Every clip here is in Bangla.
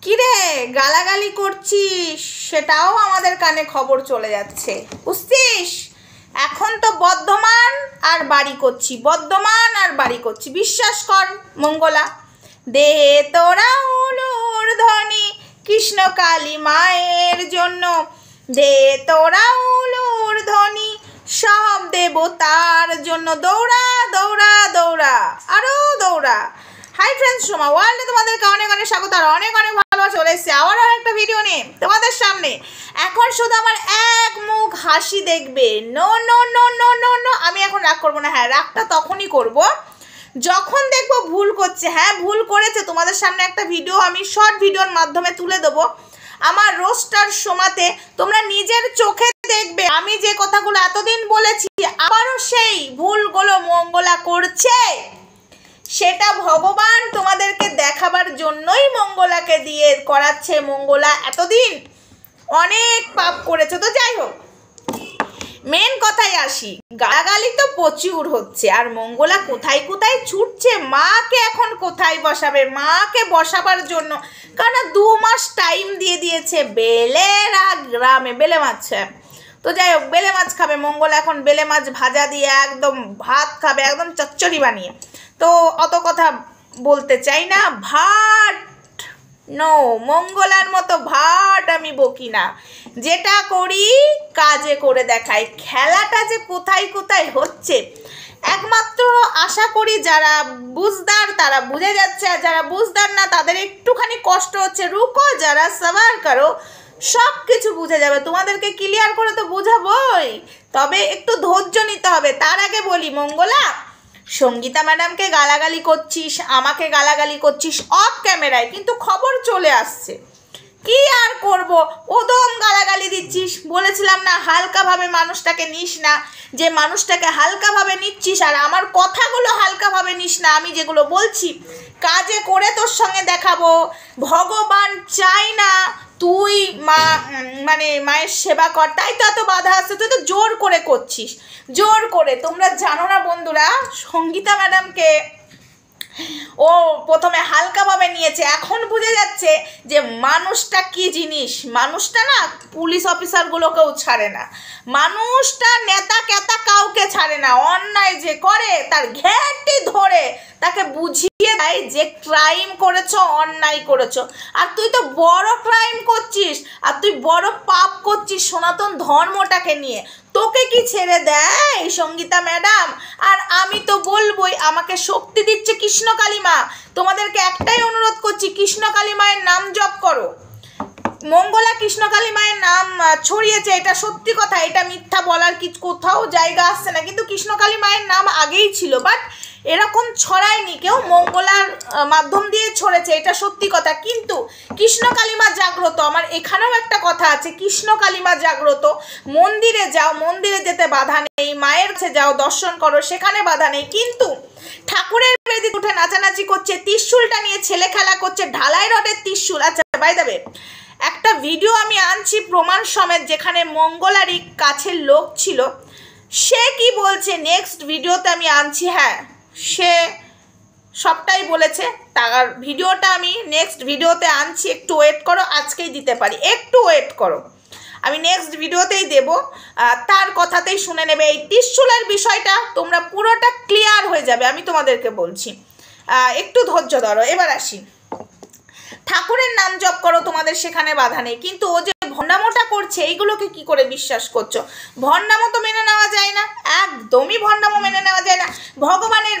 কিরে গালাগালি করছিস সেটাও আমাদের কানে খবর চলে যাচ্ছে, বুঝছিস? এখন তো বর্ধমান আর বাড়ি করছি, বর্ধমান আর বাড়ি করছি। বিশ্বাস কর মঙ্গলা, দে তোরা উলুর ধ্বনি কৃষ্ণ কালী মায়ের জন্য, দে তোরা উলুর ধ্বনি সব দেবতার জন্য। দৌড়া দৌড়া দৌড়া আরো দৌড়া। হাই ফ্রেন্ডস, সোমা ওয়ার্ল্ডে তোমাদেরকে অনেক অনেক স্বাগত আর অনেক অনেক ভালোবাসা। চলে এসেছে আবারও একটা ভিডিও নিয়ে তোমাদের সামনে। এখন শুধু আমার এক মুখ হাসি দেখবে। No no no no no no, আমি এখন রাগ করবো না। হ্যাঁ, রাগটা তখনই করব যখন দেখবো ভুল করছে। হ্যাঁ, ভুল করেছে, তোমাদের সামনে একটা ভিডিও আমি শর্ট ভিডিওর মাধ্যমে তুলে দেবো আমার রোস্টার সোমাতে। তোমরা নিজের চোখে দেখবে আমি যে কথাগুলো এতদিন বলেছি আবারও সেই ভুলগুলো মঙ্গলা করছে। সেটা ভগবান তোমাদেরকে দেখাবার জন্যই মঙ্গলাকে দিয়ে করাচ্ছে। মঙ্গলা এতদিন অনেক পাপ করেছে। তো যাই হোক, মেন কথায় আসি। গালাগালি তো প্রচুর হচ্ছে, আর মঙ্গলা কোথায় কোথায় ছুটছে। মাকে এখন কোথায় বসাবে, মাকে বসাবার জন্য, কারণ 2 মাস টাইম দিয়ে দিয়েছে বেলেরা গ্রামে বেলে মাছ। তো যাই হোক, বেলে মাছ খাবে মঙ্গলা। এখন বেলে মাছ ভাজা দিয়ে একদম ভাত খাবে, একদম চচ্চড়ি বানিয়ে। তো অত কথা বলতে চাই না। ভাট নো, মঙ্গলার মতো ভাট আমি বকি না, যেটা করি কাজে করে দেখাই। খেলাটা যে কোথায় কোথায় হচ্ছে একমাত্র আশা করি যারা বুঝদার তারা বুঝে যাচ্ছে, আর যারা বুঝদার না তাদের একটুখানি কষ্ট হচ্ছে। রুকো যারা সবার করো, সব কিছু বুঝে যাবে। তোমাদেরকে ক্লিয়ার করে তো বুঝাবই, তবে একটু ধৈর্য নিতে হবে। তার আগে বলি, মঙ্গলা সঙ্গীতা ম্যাডামকে গালাগালি করছিস, আমাকে গালাগালি করছিস অফ ক্যামেরায়, কিন্তু খবর চলে আসছে। কি আর করব, ওদম গালাগালি দিচ্ছিস। বলেছিলাম না হালকাভাবে মানুষটাকে নিস না, যে মানুষটাকে হালকাভাবে নিচ্ছিস আর আমার কথাগুলো হালকাভাবে নিস না। আমি যেগুলো বলছি কাজে করে তোর সঙ্গে দেখাবো। ভগবান চাই না তুই মায়ের সেবা কর, তাই তো এত বাধা আসছে। তুই তো জোর করে করছিস, জোর করে। তোমরা জানো না বন্ধুরা, সঙ্গীতা ম্যাডামকে ও প্রথমে হালকাভাবে নিয়েছে, এখন বুঝে যাচ্ছে যে মানুষটা কি জিনিস। মানুষটা না পুলিশ অফিসারগুলোকেও ছাড়ে না, মানুষটা নেতা কেতা কাউকে ছাড়ে না। অন্যায় যে করে তার ঘেঁটি ধরে তাকে বুঝিয়ে দেয় যে ক্রাইম করেছো, অন্যায় করেছো। আর তুই তো বড় ক্রাইম করছিস, আর তুই বড় পাপ করছিস সনাতন ধর্মটাকে নিয়ে। তোকে কি ছেড়ে দেয় সঙ্গীতা ম্যাডাম? আর আমি তো বলবোই, আমাকে শক্তি দিচ্ছে কৃষ্ণকালী মা। তোমাদেরকে একটাই অনুরোধ করছি, কৃষ্ণকালী মায়ের নাম জপ করো। মঙ্গলা কৃষ্ণকালী মায়ের নাম ছড়িয়েছে, এটা সত্যি কথা, এটা মিথ্যা বলার কিছু কোথাও জায়গা আসছে না। কিন্তু কৃষ্ণকালী মায়ের নাম আগেই ছিল, বাট এরকম ছড়ায়নি কেউ, মঙ্গলার মাধ্যম দিয়ে ছড়েছে, এটা সত্যি কথা। কিন্তু কৃষ্ণকালী মা জাগ্রত। আমার এখানেও একটা কথা আছে, কৃষ্ণকালী মা জাগ্রত। মন্দিরে যাও, মন্দিরে যেতে বাধা নেই, মায়ের কাছে যাও, দর্শন করো, সেখানে বাধা নেই। কিন্তু ঠাকুরের বেদি উঠে নাচানাচি করছে, ত্রিশূলটা নিয়ে ছেলে খেলা করছে, ঢালাই রডের ত্রিশূল। আচ্ছা বাই দ্য ওয়ে, একটা ভিডিও আমি আনছি প্রমাণ সমেত, যেখানে মঙ্গলারই কাছের লোক ছিল। সে কি বলছে নেক্সট ভিডিওতে আমি আনছি। হ্যাঁ, সে সবটাই বলেছে, তার ভিডিওটা আমি নেক্সট ভিডিওতে আনছি। একটু ওয়েট করো, আজকেই দিতে পারি, একটু ওয়েট করো, আমি নেক্সট ভিডিওতেই দেব। তার কথাতেই শুনে নেবে। এই ত্রিশূলের বিষয়টা তোমরা পুরোটা ক্লিয়ার হয়ে যাবে, আমি তোমাদেরকে বলছি। একটু ধৈর্য ধরো। এবার আসি, ঠাকুরের নাম জপ করো, তোমাদের সেখানে বাধা নেই। কিন্তু ও যে ভণ্ডামোটা করছে, এইগুলোকে কি করে বিশ্বাস করছো? ভণ্ডামো তো মেনে নেওয়া যায় না, একদমই ভণ্ডামো মেনে নেওয়া যায় না। ভগবানের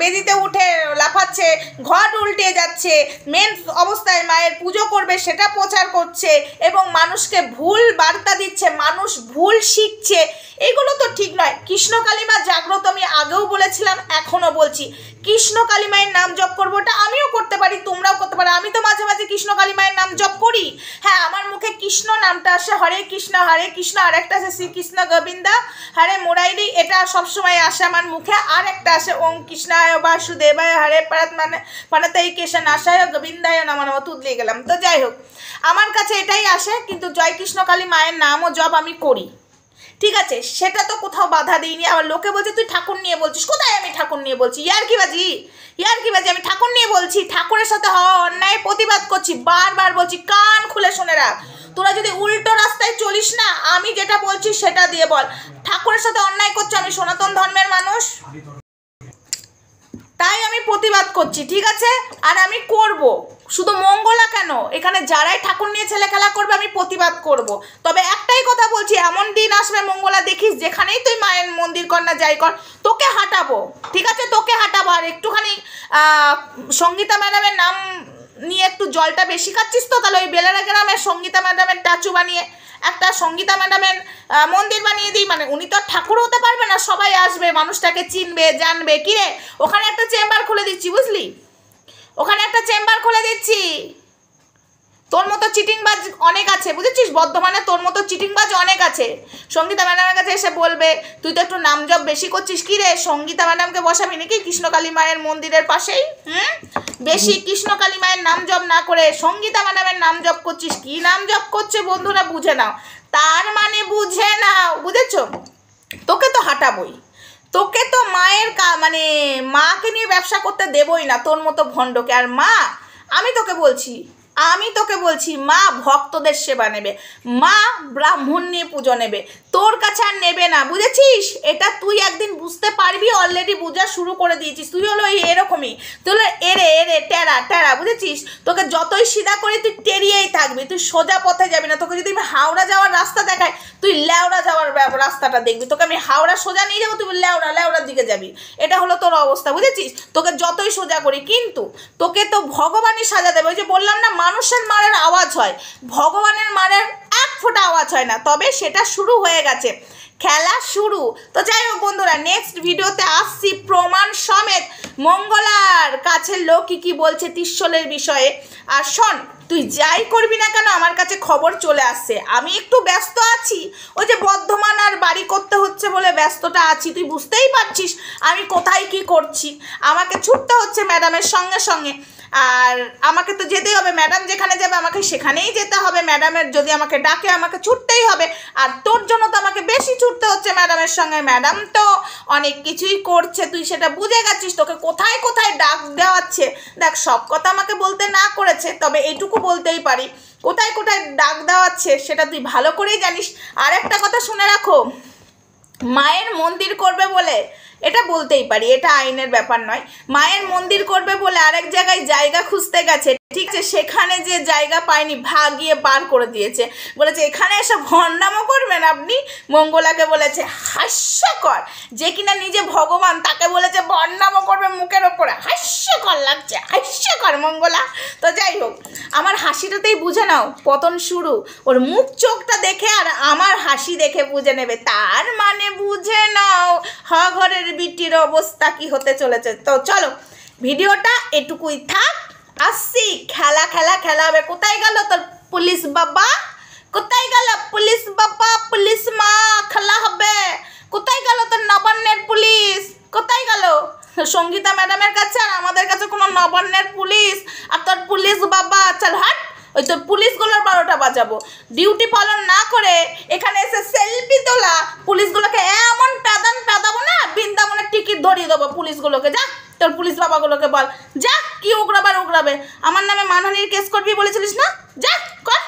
বেদিতে উঠে লাফাচ্ছে, ঘট উল্টে যাচ্ছে, মেন অবস্থায় মায়ের পুজো করবে সেটা প্রচার করছে, এবং মানুষকে ভুল বার্তা দিচ্ছে, মানুষ ভুল শিখছে। এগুলো তো ঠিক নয়। কৃষ্ণকালী মা জাগ্রত, আমি আগেও বলেছিলাম, এখনও বলছি। কৃষ্ণকালী মায়ের নাম জপ করবো, ওটা আমিও করতে পারি, তোমরাও করতে পারো। আমি তো মাঝে মাঝে কৃষ্ণকালী মায়ের নাম জপ করি। হ্যাঁ, আমার মুখে কৃষ্ণ নামটা আসে, হরে কৃষ্ণ, আর একটা আছে শ্রীকৃষ্ণ গোবিন্দা হরে মুরারি, এটা সবসময় আসে আমার মুখে। আর একটা আসে ওম কৃষ্ণায় বাসুদেবায় হরে পানাতাই কেশন আশায় গোবিন্দায় নমঃ নমঃ, তুদলিয়ে গেলাম। তো যাই হোক, আমার কাছে এটাই আসে। কিন্তু জয় কৃষ্ণকালী মায়ের নামও জপ আমি করি, ঠিক আছে, সেটা তো কোথাও বাধা দিইনি। আবার লোকে বলছে তুই ঠাকুর নিয়ে বলছিস। কোথায় আমি ঠাকুর নিয়ে বলছি? ইয়ার কি বাজি, আমি ঠাকুর নিয়ে বলছি। ঠাকুরের সাথে হওয়া অন্যায় আমি প্রতিবাদ করছি, বারবার বলছি, কান খুলে শুনে রাখ। তোরা যদি উল্টো রাস্তায় চলিস না, আমি যেটা বলছি সেটা দিয়ে বল। ঠাকুরের সাথে অন্যায় করছো, আমি সনাতন ধর্মের মানুষ, তাই আমি প্রতিবাদ করছি, ঠিক আছে? আর আমি করব, শুধু মঙ্গলা কেন, এখানে যারাই ঠাকুর নিয়ে ছেলে খেলা করবে আমি প্রতিবাদ করব। তবে একটাই কথা বলছি, এমন দিন আসবে মঙ্গলা দেখিস, যেখানেই তুই মায়ের মন্দির কর না যাই কর, তোকে হাঁটাবো, ঠিক আছে? তোকে হাঁটাবো। আর একটুখানি সঙ্গীতা ম্যাডামের নাম নিয়ে একটু জলটা বেশি খাচ্ছিস তো, তাহলে ওই বেলারা গ্রামের সঙ্গীতা ম্যাডামের স্ট্যাচু বানিয়ে একটা সঙ্গীতা ম্যাডামের মন্দির বানিয়ে দিই। মানে উনি তো ঠাকুর হতে পারবে না, সবাই আসবে, মানুষটাকে চিনবে জানবে। কিরে, ওখানে একটা চেম্বার খুলে দিচ্ছি, বুঝলি? ওখানে একটা চেম্বার খুলে দিচ্ছি। তোর মতো চিটিংবাজ অনেক আছে, বুঝেছিস? বর্ধমানে তোর মতো চিটিংবাজ অনেক আছে। সঙ্গীতা ম্যাডামের কাছে এসে বলবে তুই তো একটু নাম জপ বেশি করছিস। কি রে, সঙ্গীতা ম্যাডামকে বসাবি নাকি কৃষ্ণকালী মায়ের মন্দিরের পাশেই? বেশি কৃষ্ণকালী মায়ের নাম জপ না করে সঙ্গীতা ম্যাডামের নাম জপ করছিস। কি নাম জপ করছে বন্ধুরা বুঝে নাও, তার মানে বুঝে নাও, বুঝেছো? তোকে তো হাঁটাবই, তোকে তো মায়ের মানে মাকে নিয়ে ব্যবসা করতে দেবই না, তোর মতো ভণ্ডকে। আর মা, আমি তোকে বলছি মা ভক্তদের সেবা নেবে, মা ব্রাহ্মণ নিয়ে পুজো নেবে, তোর কাছে আর নেবে না, বুঝেছিস? এটা তুই একদিন বুঝতে পারবি, অলরেডি বোঝা শুরু করে দিয়েছিস। তুই হলো এরকমই, তুই হলো এরে টেরা, বুঝেছিস? তোকে যতই সিধা করি তুই টেরিয়েই থাকবি, তুই সোজা পথে যাবি না। তোকে যদি আমি হাওড়া যাওয়ার রাস্তা দেখাই, তুই লেওড়া যাওয়ার রাস্তাটা দেখবি। তোকে আমি হাওড়া সোজা নিয়ে যাবো, তুই লেওড়ার দিকে যাবি। এটা হলো তোর অবস্থা, বুঝেছিস? তোকে যতই সোজা করি, কিন্তু তোকে তো ভগবানই সাজা দেবে। ওই যে বললাম না, মানুষের মারের আওয়াজ হয়, ভগবানের মারের এক ফোঁটা আওয়াজ হয় না। তবে সেটা শুরু হয়ে গেছে, খেলা শুরু। তো যাই হোক বন্ধুরা, নেক্সট ভিডিওতে আসছি প্রমাণ সমেত মঙ্গলার কাছের লোক কি বলছে ত্রিশূলের বিষয়ে। আর শোন, তুই যাই করবি না কেন, আমার কাছে খবর চলে আসছে। আমি একটু ব্যস্ত আছি, ওই যে বর্ধমান আর বাড়ি করতে হচ্ছে বলে ব্যস্তটা আছি। তুই বুঝতেই পারছিস আমি কোথায় কি করছি। আমাকে ছুটতে হচ্ছে ম্যাডামের সঙ্গে সঙ্গে, আর আমাকে তো যেতেই হবে। ম্যাডাম যেখানে যাবে আমাকে সেখানেই যেতে হবে। ম্যাডামের যদি আমাকে ডাকে আমাকে ছুটতেই হবে। আর তোর জন্য তো আমাকে বেশি ছুটতে হচ্ছে ম্যাডামের সঙ্গে। ম্যাডাম তো অনেক কিছুই করছে, তুই সেটা বুঝে গেছিস। তোকে কোথায় কোথায় ডাক দেওয়াচ্ছে, দেখ সব কথা আমাকে বলতে না করেছে, তবে এইটুকু বলতেই পারি, কোথায় কোথায় ডাক দেওয়াচ্ছে সেটা তুই ভালো করেই জানিস। আর একটা কথা শুনে রাখো, মায়ের মন্দির করবে বলে, এটা বলতেই পারি, এটা আইনের ব্যাপার নয়, মায়ের মন্দির করবে বলে আরেক জায়গায় জায়গা খুঁজতে গেছে, ঠিক আছে? সেখানে যে জায়গা পায়নি, ভাগিয়ে বার করে দিয়েছে। বলেছে এখানে এসে ভণ্ডামো করবেন আপনি। মঙ্গলাকে বলেছে হাস্যকর, যে কিনা নিজে ভগবান, তাকে বলেছে ভণ্ডামো করবে মুখের ওপরে। হাস্যকর লাগছে, হাস্যকর মঙ্গলা। তো যাই হোক, আমার হাসিটাতেই বুঝে নাও পতন শুরু। ওর মুখ চোখটা দেখে আর আমার হাসি দেখে বুঝে নেবে, তার মানে বুঝে নাও ঘরের বিটির অবস্থা কি হতে চলেছে। তো চলো, ভিডিওটা এটুকুই থাক, আসছি। খেলা হবে। কোথায় গেল তোর পুলিশ বাবা? কোথায় গেল পুলিশ বাবা, পুলিশ মা? খেলা হবে। কোথায় গেল তোর নবান্নের পুলিশ? কোথায় গেল? সঙ্গীতা ম্যাডামের কাছে আর আমাদের কাছে কোনো নবান্নের পুলিশ আর তোর পুলিশ বাবা? চল হাট, ওই তোর পুলিশগুলোর 12টা বাজাবো। ডিউটি পালন না করে এখানে এসে সেলফি তোলা পুলিশগুলোকে এমন পেদাবো না, বৃন্দাবনের টিকিট ধরিয়ে দেবো পুলিশগুলোকে। যা, তোর পুলিশ বাবাগুলোকে বল, যা কি উগরাবে। আমার নামে মানহানির কেস করবি বলেছিলিস না, যা কর।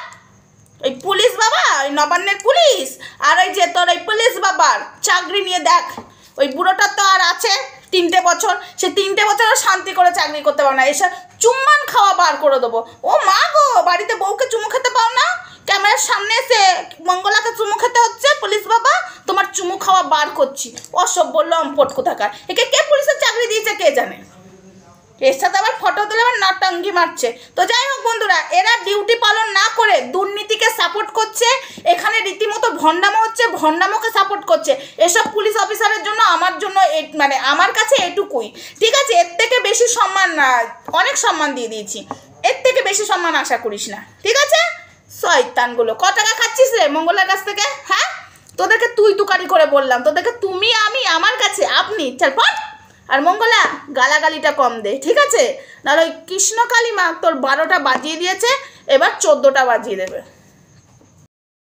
ওই পুলিশ বাবা, ওই নবান্নের পুলিশ, আর ওই যে তোর ওই পুলিশ বাবার চাকরি নিয়ে দেখ। ওই বুড়োটার তো আর আছে 3টে বছর, সে 3টে বছরও শান্তি করে চাকরি করতে পারো না, এসে চুম্মান খাওয়া বার করে দেবো। ও মা গো, বাড়িতে বউকে চুমু খেতে পাও না, ক্যামেরার সামনে এসে মঙ্গলাকে চুমু খেতে হচ্ছে। পুলিশ বাবা, তোমার চুমু খাওয়া বার করছি। অসভ্য লম্পট কোথাকার। একে কে পুলিশের চাকরি দিয়েছে কে জানে, এর সাথে আবার ফটো তুলে আবার নটঙ্গি মারছে। তো যাই হোক বন্ধুরা, এরা ডিউটি পালন না করে দুর্নীতিকে সাপোর্ট করছে, এখানে রীতিমতো ভণ্ডামো হচ্ছে, ভণ্ডামোকে সাপোর্ট করছে। এসব পুলিশ অফিসারের জন্য মানে আমার কাছে এটুকুই, ঠিক আছে? এর থেকে বেশি সম্মান না, অনেক সম্মান দিয়ে দিয়েছি, এর থেকে বেশি সম্মান আশা করিস না, ঠিক আছে? শয়তানগুলো। ক টাকা খাচ্ছিস রে মঙ্গলার কাছ থেকে? হ্যাঁ, তোদেরকে তুই তুকারি করে বললাম, তোদেরকে তুমি, আমি, আমার কাছে আপনি। চল পট। আর মঙ্গলা, গালাগালিটা কম দে, ঠিক আছে? নাহলে ওই কৃষ্ণকালী মা তোর 12টা বাজিয়ে দিয়েছে, এবার 14টা বাজিয়ে দেবে।